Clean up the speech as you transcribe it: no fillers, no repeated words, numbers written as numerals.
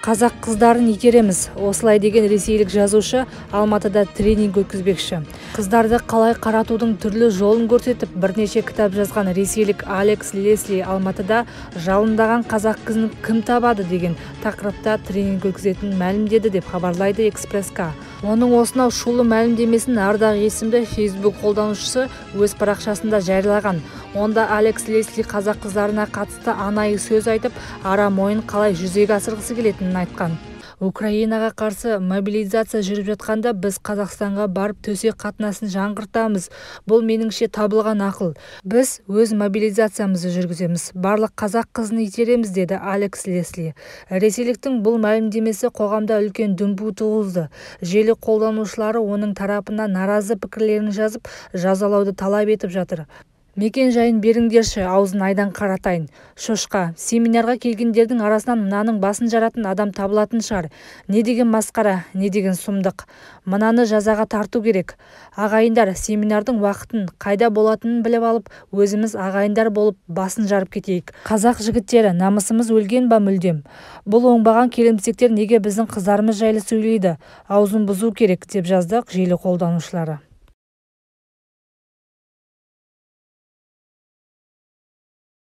Қазақ қыздарын итереміз. Осылай деген ресейлік жазушы Алматыда тренинг өткізбекші. Қыздарды қалай қаратудың түрлі жолын көрсетіп, бірнеше кітап жазған ресейлік Алекс Лесли Алматыда жалындаған қазақ қызын кім табады деген тақырыпта тренинг өткізетінін мәлімдеді деп хабарлайды Экспресс-ка. Оның осынау шулы мәлімдемесін Ардақ есімді Facebook қолданушысы өз парақшасында жариялаған. Онда Алекс Лесли қазақ қыздарына қатысты анайы сөз айтып, арам ойын қалай жүзеге асырғысы келетінін айтқан. Украинаға қарсы мобилизация жүріп жатқанда біз Қазақстанға барып төсек қатынасын жаңғыртамыз. Бұл меніңше табылған ақыл. Біз өз мобилизациямызды жүргіземіз. Барлық қазақ қызын итереміз, деді Алекс Лесли. Ресейліктің бұл мәлімдемесі қоғамда үлкен дүмпу туғызды. Желі қолданушылары оның тарапына наразы пікірлерін жазып, жазалауды талап етіп жатыр. Мекен жайын беріңдерші, аузын айдан қаратайын. Шошқа, семинарға келгендердің арасынан мынаның басын жаратын адам табылатын шығар. Не деген масқара, не деген сұмдық. Мынаны жазаға тарту керек. Ағайындар, семинардың уақытын, қайда болатынын біліп алып, өзіміз ағайындар болып басын жарып кетейік. Қазақ жігіттері, намысымыз өлген ба мүлдем? Бұл оңбаған келімсектер неге біздің қыздарымыз жайлы сөйлейді? Аузын бұзу керек, деп жазды желі қолданушылары.